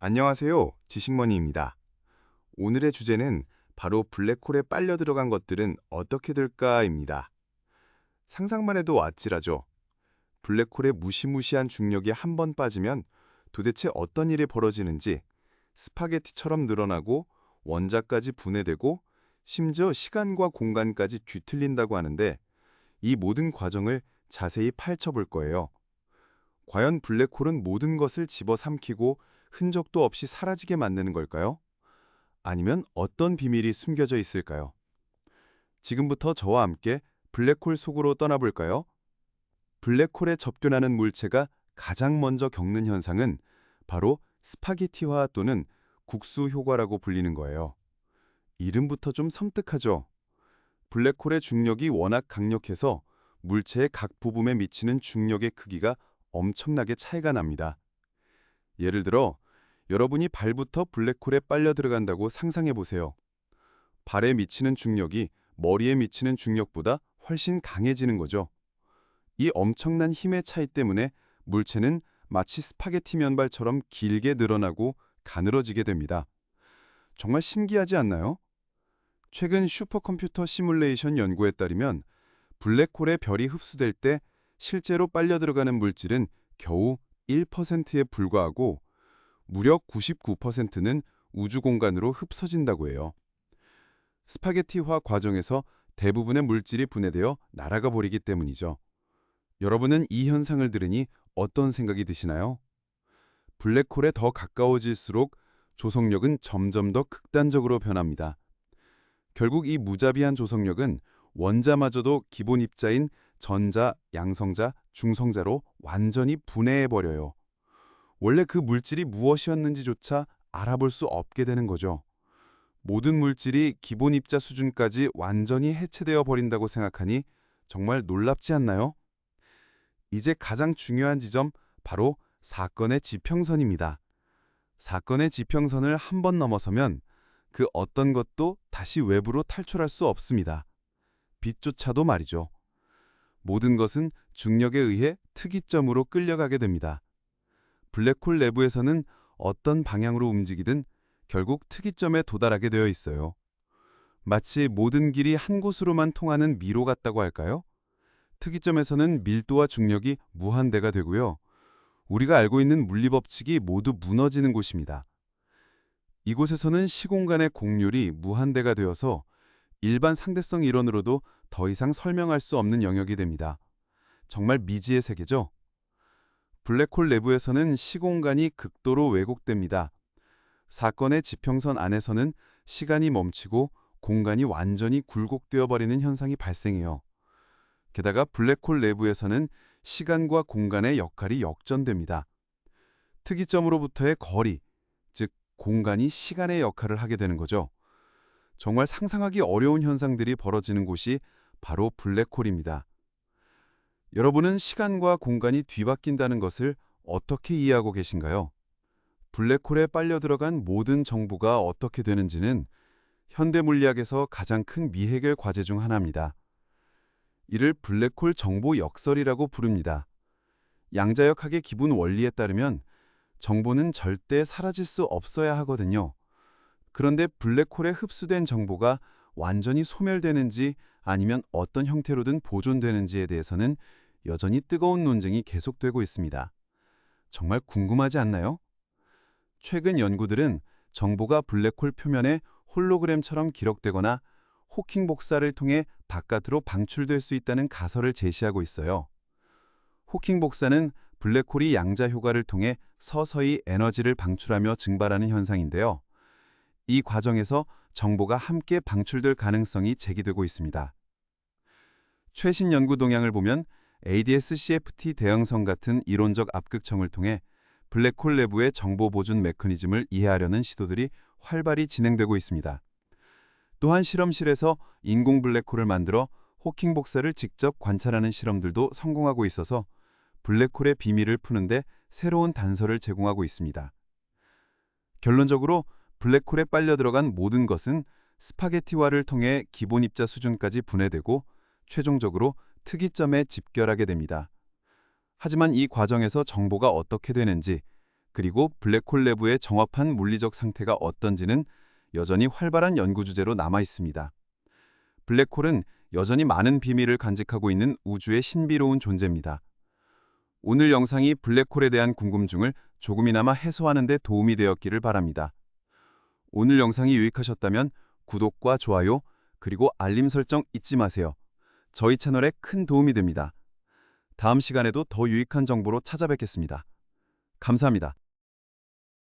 안녕하세요. 지식머니입니다. 오늘의 주제는 바로 블랙홀에 빨려 들어간 것들은 어떻게 될까입니다. 상상만 해도 아찔하죠. 블랙홀의 무시무시한 중력이 한 번 빠지면 도대체 어떤 일이 벌어지는지 스파게티처럼 늘어나고 원자까지 분해되고 심지어 시간과 공간까지 뒤틀린다고 하는데 이 모든 과정을 자세히 파헤쳐볼 거예요. 과연 블랙홀은 모든 것을 집어삼키고 흔적도 없이 사라지게 만드는 걸까요? 아니면 어떤 비밀이 숨겨져 있을까요? 지금부터 저와 함께 블랙홀 속으로 떠나볼까요? 블랙홀에 접견하는 물체가 가장 먼저 겪는 현상은 바로 스파게티화 또는 국수 효과라고 불리는 거예요. 이름부터 좀 섬뜩하죠? 블랙홀의 중력이 워낙 강력해서 물체의 각 부분에 미치는 중력의 크기가 엄청나게 차이가 납니다. 예를 들어 여러분이 발부터 블랙홀에 빨려 들어간다고 상상해 보세요. 발에 미치는 중력이 머리에 미치는 중력보다 훨씬 강해지는 거죠. 이 엄청난 힘의 차이 때문에 물체는 마치 스파게티 면발처럼 길게 늘어나고 가늘어지게 됩니다. 정말 신기하지 않나요? 최근 슈퍼컴퓨터 시뮬레이션 연구에 따르면 블랙홀에 별이 흡수될 때 실제로 빨려 들어가는 물질은 겨우 1%에 불과하고 무려 99%는 우주 공간으로 흡서진다고 해요. 스파게티화 과정에서 대부분의 물질이 분해되어 날아가 버리기 때문이죠. 여러분은 이 현상을 들으니 어떤 생각이 드시나요? 블랙홀에 더 가까워질수록 조성력은 점점 더 극단적으로 변합니다. 결국 이 무자비한 조성력은 원자마저도 기본 입자인 전자, 양성자, 중성자로 완전히 분해해버려요. 원래 그 물질이 무엇이었는지조차 알아볼 수 없게 되는 거죠. 모든 물질이 기본 입자 수준까지 완전히 해체되어 버린다고 생각하니 정말 놀랍지 않나요? 이제 가장 중요한 지점, 바로 사건의 지평선입니다. 사건의 지평선을 한 번 넘어서면 그 어떤 것도 다시 외부로 탈출할 수 없습니다. 빛조차도 말이죠. 모든 것은 중력에 의해 특이점으로 끌려가게 됩니다. 블랙홀 내부에서는 어떤 방향으로 움직이든 결국 특이점에 도달하게 되어 있어요. 마치 모든 길이 한 곳으로만 통하는 미로 같다고 할까요? 특이점에서는 밀도와 중력이 무한대가 되고요. 우리가 알고 있는 물리법칙이 모두 무너지는 곳입니다. 이곳에서는 시공간의 곡률이 무한대가 되어서 일반 상대성 이론으로도 더 이상 설명할 수 없는 영역이 됩니다. 정말 미지의 세계죠? 블랙홀 내부에서는 시공간이 극도로 왜곡됩니다. 사건의 지평선 안에서는 시간이 멈추고 공간이 완전히 굴곡되어 버리는 현상이 발생해요. 게다가 블랙홀 내부에서는 시간과 공간의 역할이 역전됩니다. 특이점으로부터의 거리, 즉 공간이 시간의 역할을 하게 되는 거죠. 정말 상상하기 어려운 현상들이 벌어지는 곳이 바로 블랙홀입니다. 여러분은 시간과 공간이 뒤바뀐다는 것을 어떻게 이해하고 계신가요? 블랙홀에 빨려 들어간 모든 정보가 어떻게 되는지는 현대 물리학에서 가장 큰 미해결 과제 중 하나입니다. 이를 블랙홀 정보 역설이라고 부릅니다. 양자역학의 기본 원리에 따르면 정보는 절대 사라질 수 없어야 하거든요. 그런데 블랙홀에 흡수된 정보가 완전히 소멸되는지 아니면 어떤 형태로든 보존되는지에 대해서는 여전히 뜨거운 논쟁이 계속되고 있습니다. 정말 궁금하지 않나요? 최근 연구들은 정보가 블랙홀 표면에 홀로그램처럼 기록되거나 호킹 복사를 통해 바깥으로 방출될 수 있다는 가설을 제시하고 있어요. 호킹 복사는 블랙홀이 양자 효과를 통해 서서히 에너지를 방출하며 증발하는 현상인데요. 이 과정에서 정보가 함께 방출될 가능성이 제기되고 있습니다. 최신 연구 동향을 보면 ADS-CFT 대형성 같은 이론적 압극청을 통해 블랙홀 내부의 정보 보존 메커니즘을 이해하려는 시도들이 활발히 진행되고 있습니다. 또한 실험실에서 인공 블랙홀을 만들어 호킹 복사를 직접 관찰하는 실험들도 성공하고 있어서 블랙홀의 비밀을 푸는데 새로운 단서를 제공하고 있습니다. 결론적으로 블랙홀에 빨려 들어간 모든 것은 스파게티화를 통해 기본 입자 수준까지 분해되고 최종적으로 특이점에 집결하게 됩니다. 하지만 이 과정에서 정보가 어떻게 되는지, 그리고 블랙홀 내부의 정확한 물리적 상태가 어떤지는 여전히 활발한 연구 주제로 남아 있습니다. 블랙홀은 여전히 많은 비밀을 간직하고 있는 우주의 신비로운 존재입니다. 오늘 영상이 블랙홀에 대한 궁금증을 조금이나마 해소하는 데 도움이 되었기를 바랍니다. 오늘 영상이 유익하셨다면 구독과 좋아요, 그리고 알림 설정 잊지 마세요. 저희 채널에 큰 도움이 됩니다. 다음 시간에도 더 유익한 정보로 찾아뵙겠습니다. 감사합니다.